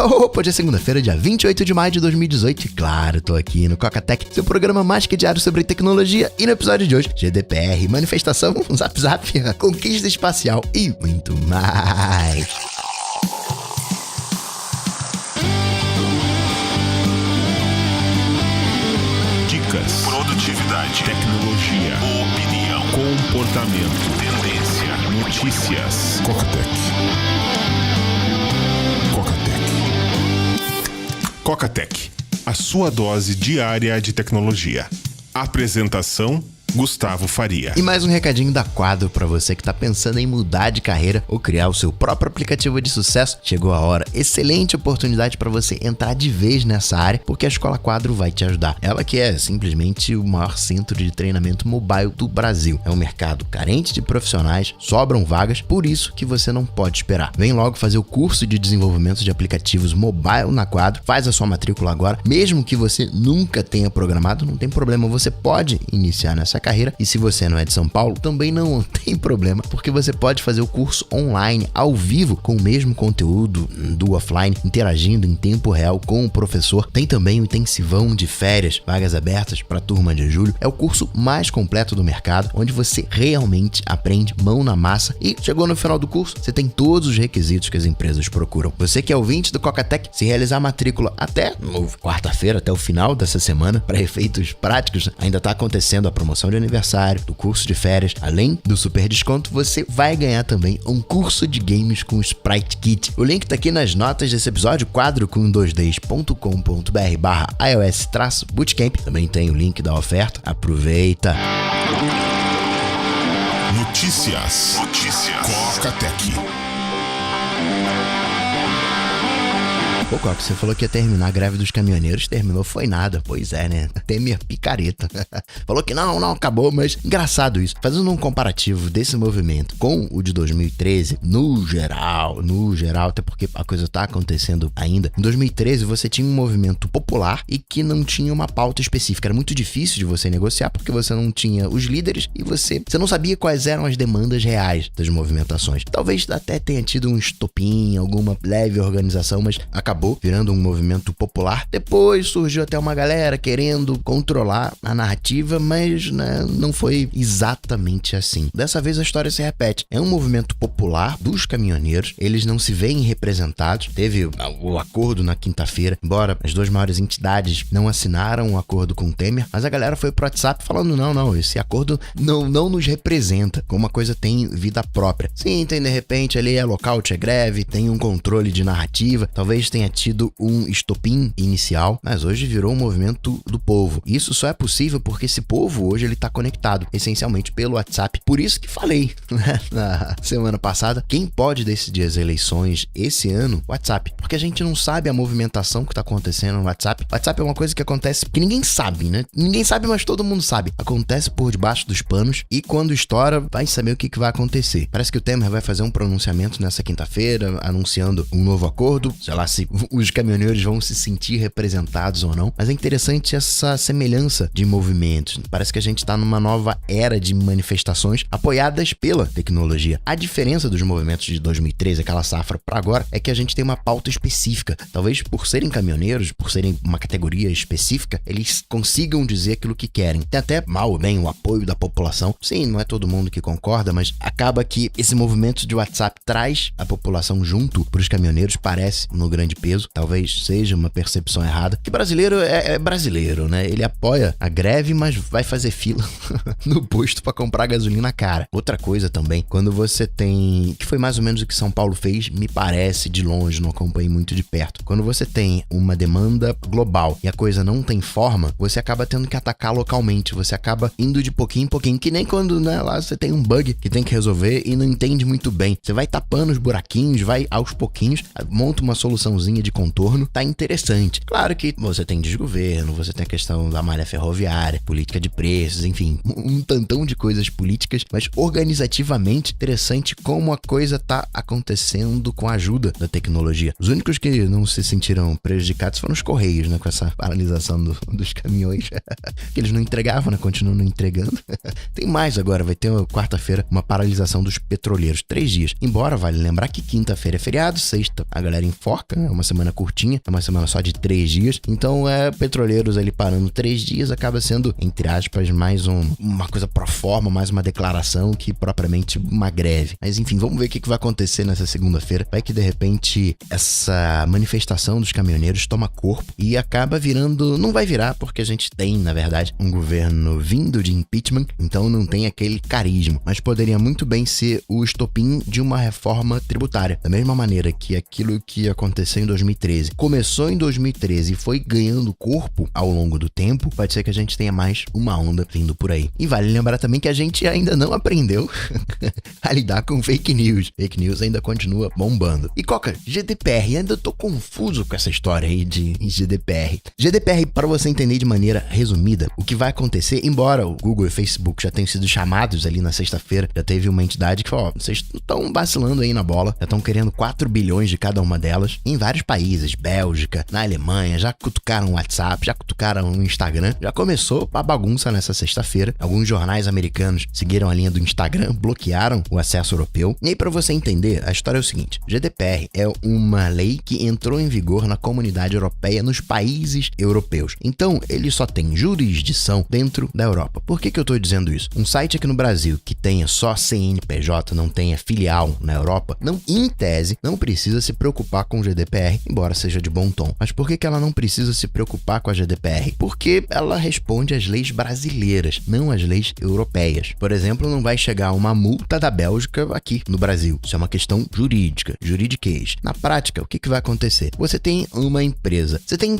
Opa, hoje é segunda-feira, dia 28 de maio de 2018 e claro, tô aqui no Cocatec, seu programa mais que diário sobre tecnologia e no episódio de hoje, GDPR, manifestação, Zap Zap, conquista espacial e muito mais. Dicas, produtividade, tecnologia, opinião, comportamento, tendência, notícias. Cocatec. Cocatec, a sua dose diária de tecnologia. Apresentação: Gustavo Faria. E mais um recadinho da Quadro pra você que tá pensando em mudar de carreira ou criar o seu próprio aplicativo de sucesso. Chegou a hora, excelente oportunidade pra você entrar de vez nessa área, porque a Escola Quadro vai te ajudar. Ela que é simplesmente o maior centro de treinamento mobile do Brasil. É um mercado carente de profissionais, sobram vagas, por isso que você não pode esperar. Vem logo fazer o curso de desenvolvimento de aplicativos mobile na Quadro, faz a sua matrícula agora, mesmo que você nunca tenha programado, não tem problema, você pode iniciar nessa carreira. E se você não é de São Paulo, também não tem problema, porque você pode fazer o curso online, ao vivo, com o mesmo conteúdo do offline, interagindo em tempo real com o professor. Tem também o intensivão de férias, vagas abertas para a turma de julho. É o curso mais completo do mercado, onde você realmente aprende mão na massa e chegou no final do curso, você tem todos os requisitos que as empresas procuram. Você que é ouvinte do Cocatec, se realizar a matrícula até quarta-feira, até o final dessa semana, para efeitos práticos, ainda está acontecendo a promoção de aniversário, do curso de férias. Além do super desconto, você vai ganhar também um curso de games com Sprite Kit. O link tá aqui nas notas desse episódio, quadro2ds.com.br/iOS-bootcamp. Também tem o link da oferta. Aproveita! Notícias. Cocatec. Pô, Coco, você falou que ia terminar a greve dos caminhoneiros, terminou, foi nada. Pois é, né? Temer picareta. Falou que não acabou, mas engraçado isso. Fazendo um comparativo desse movimento com o de 2013, no geral, até porque a coisa tá acontecendo ainda. Em 2013, você tinha um movimento popular e que não tinha uma pauta específica. Era muito difícil de você negociar porque você não tinha os líderes e você não sabia quais eram as demandas reais das movimentações. Talvez até tenha tido um estopim, alguma leve organização, mas acabou virando um movimento popular. Depois surgiu até uma galera querendo controlar a narrativa, mas né, não foi exatamente assim. Dessa vez a história se repete. É um movimento popular dos caminhoneiros, eles não se veem representados. Teve o acordo na quinta-feira, embora as duas maiores entidades não assinaram um acordo com o Temer, mas a galera foi pro WhatsApp falando não, esse acordo não nos representa, como a coisa tem vida própria. Sim, tem de repente ali é lockout, é greve, tem um controle de narrativa, talvez tenha tido um estopim inicial, mas hoje virou um movimento do povo. Isso só é possível porque esse povo hoje ele tá conectado essencialmente pelo WhatsApp. Por isso que falei, né, na semana passada, quem pode decidir as eleições esse ano? WhatsApp. Porque a gente não sabe a movimentação que tá acontecendo no WhatsApp. WhatsApp é uma coisa que acontece que ninguém sabe, né? Ninguém sabe, mas todo mundo sabe. Acontece por debaixo dos panos e quando estoura, vai saber o que vai acontecer. Parece que o Temer vai fazer um pronunciamento nessa quinta-feira, anunciando um novo acordo, sei lá se os caminhoneiros vão se sentir representados ou não, mas é interessante essa semelhança de movimentos. Parece que a gente está numa nova era de manifestações apoiadas pela tecnologia. A diferença dos movimentos de 2013, aquela safra para agora, é que a gente tem uma pauta específica. Talvez por serem caminhoneiros, por serem uma categoria específica, eles consigam dizer aquilo que querem. Tem até mal ou bem o apoio da população. Sim, não é todo mundo que concorda, mas acaba que esse movimento de WhatsApp traz a população junto para os caminhoneiros, parece, no grande peso. Talvez seja uma percepção errada. Que brasileiro é brasileiro, né? Ele apoia a greve, mas vai fazer fila no posto para comprar gasolina cara. Outra coisa também, quando você tem... que foi mais ou menos o que São Paulo fez, me parece, de longe, não acompanhei muito de perto. Quando você tem uma demanda global e a coisa não tem forma, você acaba tendo que atacar localmente. Você acaba indo de pouquinho em pouquinho. Que nem quando, né, lá você tem um bug que tem que resolver e não entende muito bem. Você vai tapando os buraquinhos, vai aos pouquinhos, monta uma soluçãozinha de contorno, tá interessante. Claro que você tem desgoverno, você tem a questão da malha ferroviária, política de preços, enfim, um tantão de coisas políticas, mas organizativamente interessante como a coisa tá acontecendo com a ajuda da tecnologia. Os únicos que não se sentiram prejudicados foram os Correios, né, com essa paralisação dos caminhões, que eles não entregavam, né, continuam não entregando. Tem mais agora, vai ter quarta-feira uma paralisação dos petroleiros, 3 dias. Embora vale lembrar que quinta-feira é feriado, sexta a galera enforca, né, uma semana curtinha, é uma semana só de 3 dias. Então, petroleiros ali parando 3 dias acaba sendo, entre aspas, mais uma coisa pro forma, mais uma declaração que propriamente uma greve. Mas enfim, vamos ver o que vai acontecer nessa segunda-feira. Vai que de repente essa manifestação dos caminhoneiros toma corpo e acaba virando, não vai virar porque a gente tem, na verdade, um governo vindo de impeachment, então não tem aquele carisma, mas poderia muito bem ser o estopim de uma reforma tributária. Da mesma maneira que aquilo que aconteceu em 2013 começou em 2013 e foi ganhando corpo ao longo do tempo, pode ser que a gente tenha mais uma onda vindo por aí. E vale lembrar também que a gente ainda não aprendeu a lidar com fake news. Fake news ainda continua bombando. E Coca, GDPR, ainda tô confuso com essa história aí de GDPR. GDPR, para você entender de maneira resumida, o que vai acontecer, embora o Google e o Facebook já tenham sido chamados ali na sexta-feira, já teve uma entidade que falou, vocês estão vacilando aí na bola, já estão querendo 4 bilhões de cada uma delas, em vários países, Bélgica, na Alemanha, já cutucaram o WhatsApp, já cutucaram o Instagram, já começou a bagunça nessa sexta-feira. Alguns jornais americanos seguiram a linha do Instagram, bloquearam o acesso europeu. E aí, para você entender, a história é o seguinte, GDPR é uma lei que entrou em vigor na comunidade europeia, nos países europeus. Então, ele só tem jurisdição dentro da Europa. Por que eu tô dizendo isso? Um site aqui no Brasil que tenha só CNPJ, não tenha filial na Europa, não, em tese, não precisa se preocupar com o GDPR, embora seja de bom tom. Mas por que ela não precisa se preocupar com a GDPR? Porque ela responde às leis brasileiras, não às leis europeias. Por exemplo, não vai chegar uma multa da Bélgica aqui no Brasil. Isso é uma questão jurídica, juridiquês. Na prática, o que vai acontecer? Você tem uma empresa, você tem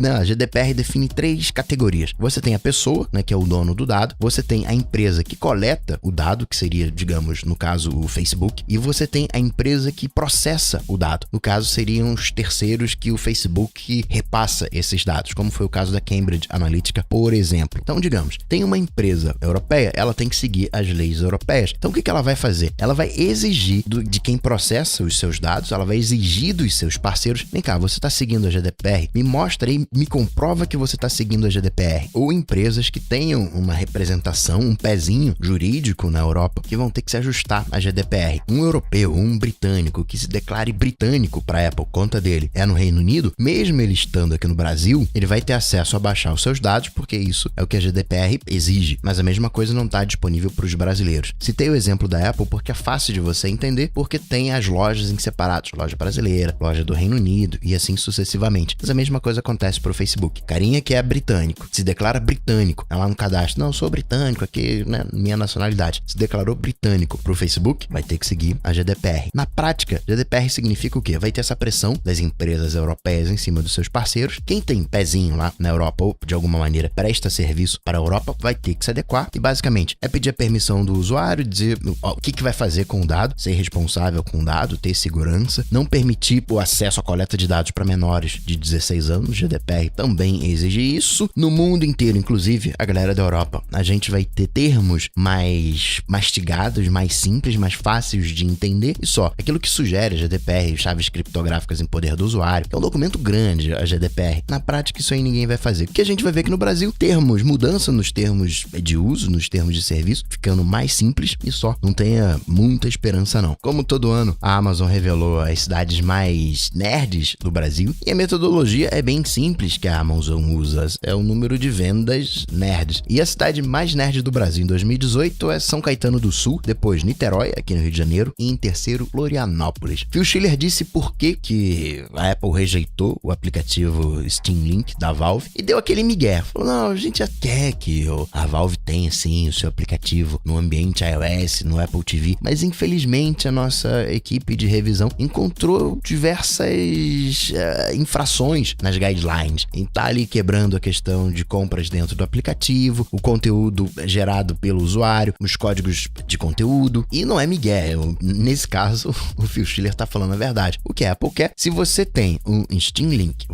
a GDPR define 3 categorias. Você tem a pessoa, né, que é o dono do dado, você tem a empresa que coleta o dado, que seria, digamos, no caso, o Facebook, e você tem a empresa que processa o dado. No caso, seriam os terceiros que o Facebook repassa esses dados, como foi o caso da Cambridge Analytica, por exemplo. Então, digamos, tem uma empresa europeia, ela tem que seguir as leis europeias. Então, o que ela vai fazer? Ela vai exigir de quem processa os seus dados, ela vai exigir dos seus parceiros, vem cá, você está seguindo a GDPR? Me mostra aí, me comprova que você está seguindo a GDPR. Ou empresas que tenham uma representação, um pezinho jurídico na Europa, que vão ter que se ajustar à GDPR. Um europeu, um britânico, que se declare britânico para a Apple, conta dele é no Reino Unido, mesmo ele estando aqui no Brasil, ele vai ter acesso a baixar os seus dados, porque isso é o que a GDPR exige. Mas a mesma coisa não está disponível para os brasileiros. Citei o exemplo da Apple porque é fácil de você entender, porque tem as lojas em separados, loja brasileira, loja do Reino Unido e assim sucessivamente. Mas a mesma coisa acontece pro Facebook. Carinha que é britânico, se declara britânico, é lá no cadastro, não, sou britânico aqui, né, minha nacionalidade. Se declarou britânico pro Facebook, vai ter que seguir a GDPR. Na prática, GDPR significa o quê? Vai ter essa pressão das empresas europeias em cima dos seus parceiros. Quem tem pezinho lá na Europa ou de alguma maneira presta serviço para a Europa vai ter que se adequar e basicamente é pedir a permissão do usuário, dizer o que vai fazer com o dado, ser responsável com o dado, ter segurança, não permitir o acesso à coleta de dados para menores de 16 anos. GDPR também exige isso. No mundo inteiro, inclusive a galera da Europa, a gente vai ter termos mais mastigados, mais simples, mais fáceis de entender e só. Aquilo que sugere a GDPR, chaves criptográficas em poder do usuário, que é um documento grande, a GDPR. Na prática, isso aí ninguém vai fazer. O que a gente vai ver aqui no Brasil, mudança nos termos de uso, nos termos de serviço, ficando mais simples e só. Não tenha muita esperança, não. Como todo ano, a Amazon revelou as cidades mais nerds do Brasil e a metodologia é bem simples que a Amazon usa, é o número de vendas nerds. E a cidade mais nerd do Brasil em 2018 é São Caetano do Sul, depois Niterói, aqui no Rio de Janeiro, e em terceiro, Florianópolis. Phil Schiller disse por que a Apple rejeitou o aplicativo Steam Link da Valve e deu aquele migué. Falou, não, a gente já quer que a Valve tenha, sim, o seu aplicativo no ambiente iOS, no Apple TV, mas infelizmente a nossa equipe de revisão encontrou diversas infrações nas guidelines. E tá ali quebrando a questão de compras dentro do aplicativo, o conteúdo gerado pelo usuário, os códigos de conteúdo, e não é migué. Nesse caso, o Phil Schiller tá falando a verdade. O que a Apple quer? Se você tem um Steam Link,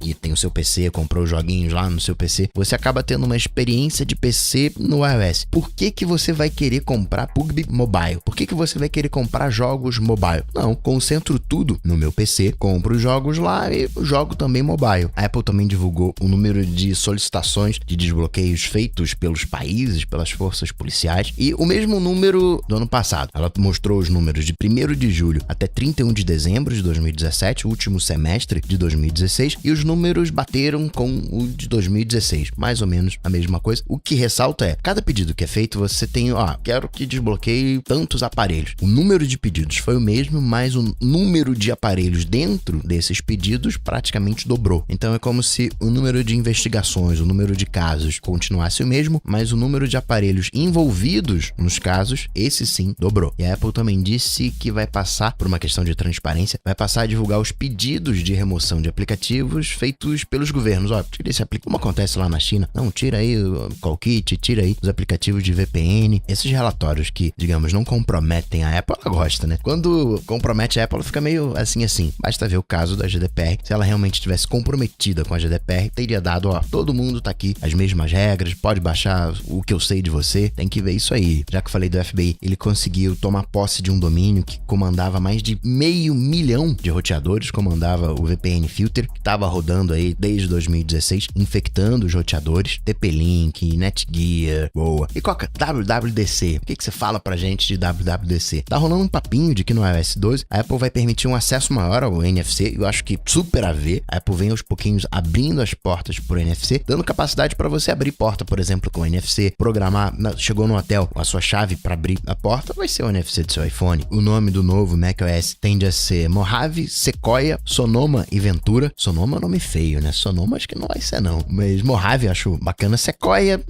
e tem o seu PC, comprou os joguinhos lá no seu PC, você acaba tendo uma experiência de PC no iOS. Por que você vai querer comprar PUBG Mobile? Por que você vai querer comprar jogos mobile? Não, concentro tudo no meu PC, compro os jogos lá e jogo também mobile. A Apple também divulgou o número de solicitações de desbloqueios feitos pelos países, pelas forças policiais, e o mesmo número do ano passado. Ela mostrou os números de 1º de julho até 31 de dezembro de 2017 2017, o último semestre de 2016, e os números bateram com o de 2016, mais ou menos a mesma coisa. O que ressalta é, cada pedido que é feito, você tem, quero que desbloqueie tantos aparelhos. O número de pedidos foi o mesmo, mas o número de aparelhos dentro desses pedidos praticamente dobrou. Então é como se o número de investigações, o número de casos continuasse o mesmo, mas o número de aparelhos envolvidos nos casos, esse sim, dobrou. E a Apple também disse que vai passar, por uma questão de transparência, vai passar a divulgar os pedidos de remoção de aplicativos feitos pelos governos. Tira esse aplicativo, como acontece lá na China. Não, tira aí o CallKit, tira aí os aplicativos de VPN. Esses relatórios que, digamos, não comprometem a Apple, ela gosta, né? Quando compromete a Apple, ela fica meio assim. Basta ver o caso da GDPR. Se ela realmente tivesse comprometida com a GDPR, teria dado, todo mundo tá aqui, as mesmas regras, pode baixar o que eu sei de você, tem que ver isso aí. Já que eu falei do FBI, ele conseguiu tomar posse de um domínio que comandava mais de 500 mil de roteadores, comandava o VPN Filter, que estava rodando aí desde 2016, infectando os roteadores, TP-Link, Netgear, boa. E Coca, WWDC, o que você fala pra gente de WWDC? Tá rolando um papinho de que no iOS 12 a Apple vai permitir um acesso maior ao NFC, eu acho que super a ver. A Apple vem aos pouquinhos abrindo as portas por NFC, dando capacidade para você abrir porta, por exemplo, com NFC, programar, chegou no hotel, a sua chave para abrir a porta vai ser o NFC do seu iPhone. O nome do novo macOS tende a ser Mojave, Sequoia, Sonoma e Ventura. Sonoma é um nome feio, né? Sonoma acho que não vai ser não, mas Mojave acho bacana. Sequoia,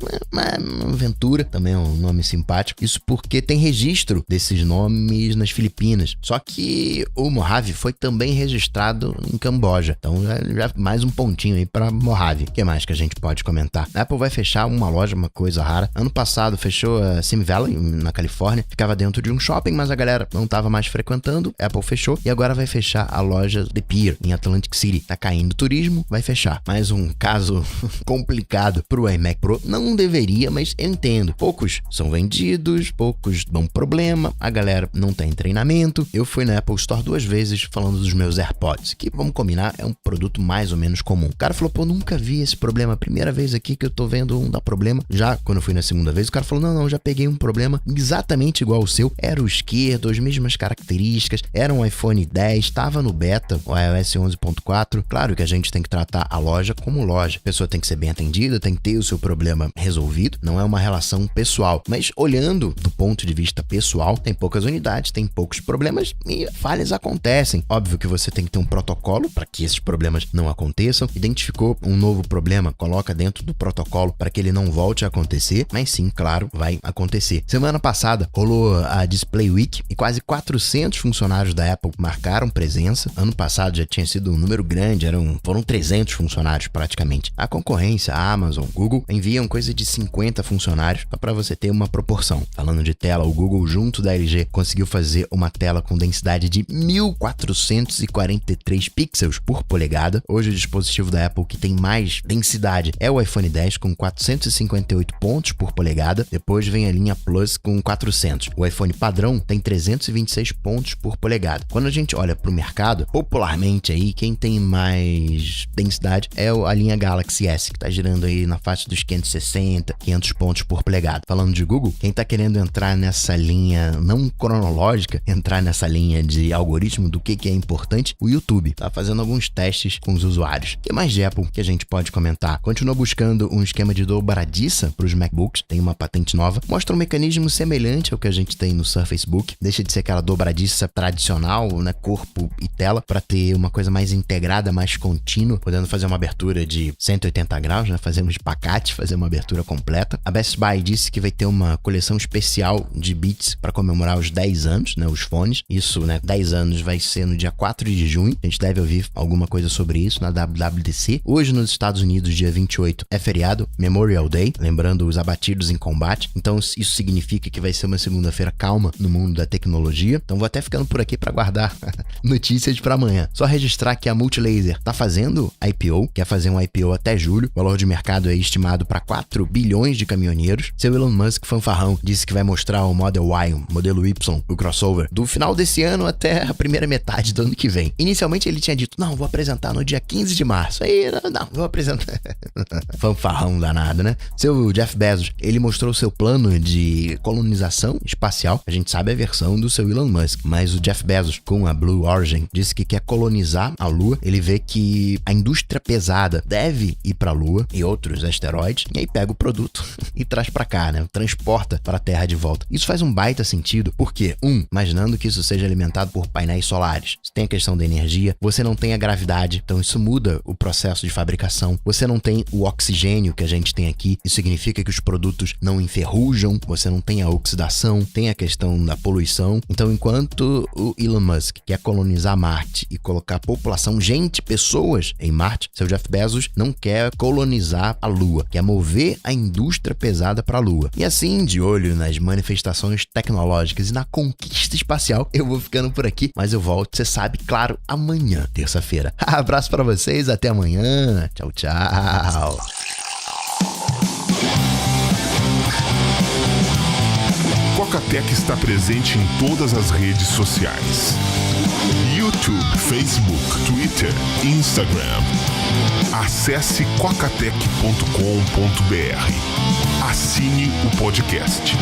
Ventura também é um nome simpático. Isso porque tem registro desses nomes nas Filipinas. Só que o Mojave foi também registrado em Camboja. Então já mais um pontinho aí para Mojave. O que mais que a gente pode comentar? A Apple vai fechar uma loja, uma coisa rara. Ano passado fechou a Simi Valley, na Califórnia. Ficava dentro de um shopping, mas a galera não estava mais frequentando. A Apple fechou e agora vai fechar a loja The Pier, em Atlantic City. Tá caindo turismo, vai fechar. Mais um caso complicado pro iMac Pro. Não deveria, mas eu entendo. Poucos são vendidos, poucos dão problema, a galera não tem treinamento. Eu fui na Apple Store 2 vezes falando dos meus AirPods, que, vamos combinar, é um produto mais ou menos comum. O cara falou, nunca vi esse problema. Primeira vez aqui que eu tô vendo um dar problema. Já quando eu fui na segunda vez, o cara falou, não, já peguei um problema exatamente igual ao seu. Era o esquerdo, as mesmas características, era um iPhone 10, estava no beta, o iOS 11.4. Claro que a gente tem que tratar a loja como loja. A pessoa tem que ser bem atendida, tem que ter o seu problema resolvido. Não é uma relação pessoal. Mas olhando do ponto de vista pessoal, tem poucas unidades, tem poucos problemas e falhas acontecem. Óbvio que você tem que ter um protocolo para que esses problemas não aconteçam. Identificou um novo problema, coloca dentro do protocolo para que ele não volte a acontecer, mas sim, claro, vai acontecer. Semana passada rolou a Display Week e quase 400 funcionários da Apple marcaram presença. Ano passado já tinha sido um número grande, foram 300 funcionários praticamente. A concorrência, a Amazon, Google, enviam coisa de 50 funcionários, só para você ter uma proporção. Falando de tela, o Google junto da LG conseguiu fazer uma tela com densidade de 1443 pixels por polegada. Hoje o dispositivo da Apple que tem mais densidade é o iPhone 10 com 458 pontos por polegada. Depois vem a linha Plus com 400. O iPhone padrão tem 326 pontos por polegada. Quando a gente olha para o mercado, popularmente aí, quem tem mais densidade é a linha Galaxy S, que está girando aí na faixa dos 560, 500 pontos por polegada. Falando de Google, quem está querendo entrar nessa linha não cronológica, entrar nessa linha de algoritmo do que é importante, o YouTube está fazendo alguns testes com os usuários. O que mais de Apple que a gente pode comentar? Continua buscando um esquema de dobradiça para os MacBooks, tem uma patente nova, mostra um mecanismo semelhante ao que a gente tem no Surface Book, deixa de ser aquela dobradiça tradicional, né, corpo e tela, para ter uma coisa mais integrada, mais contínua, podendo fazer uma abertura de 180 graus, né, fazer um espacate, fazer uma abertura completa. A Best Buy disse que vai ter uma coleção especial de Beats para comemorar os 10 anos, né, os fones. Isso, né, 10 anos vai ser no dia 4 de junho. A gente deve ouvir alguma coisa sobre isso na WWDC. Hoje nos Estados Unidos, dia 28, é feriado, Memorial Day, lembrando os abatidos em combate. Então isso significa que vai ser uma segunda-feira calma no mundo da tecnologia. Então vou até ficando por aqui para guardar notícias para amanhã. Só registrar que a Multilaser tá fazendo IPO, quer fazer um IPO até julho. O valor de mercado é estimado para 4 bilhões de caminhoneiros. Seu Elon Musk fanfarrão disse que vai mostrar o Model Y, o modelo Y, o crossover, do final desse ano até a primeira metade do ano que vem. Inicialmente ele tinha dito, não, vou apresentar no dia 15 de março. Aí, não, vou apresentar. Fanfarrão danado, né? Seu Jeff Bezos, ele mostrou seu plano de colonização espacial. A gente sabe a versão do seu Elon Musk, mas o Jeff Bezos, com a Blue Origin, disse que quer colonizar a Lua. Ele vê que a indústria pesada deve ir para a Lua e outros asteroides, e aí pega o produto e traz para cá, né? Transporta para a Terra de volta. Isso faz um baita sentido, porque, imaginando que isso seja alimentado por painéis solares, você tem a questão da energia, você não tem a gravidade, então isso muda o processo de fabricação, você não tem o oxigênio que a gente tem aqui, isso significa que os produtos não enferrujam, você não tem a oxidação, tem a questão da poluição. Então, enquanto o Elon Musk quer colonizar Marte e colocar população, pessoas em Marte, seu Jeff Bezos não quer colonizar a Lua, quer mover a indústria pesada para a Lua. E assim, de olho nas manifestações tecnológicas e na conquista espacial, eu vou ficando por aqui, mas eu volto, você sabe, claro, amanhã, terça-feira. Abraço para vocês, até amanhã. Tchau, tchau. Coca-Tech está presente em todas as redes sociais: YouTube, Facebook, Twitter, Instagram. Acesse cocatec.com.br. Assine o podcast.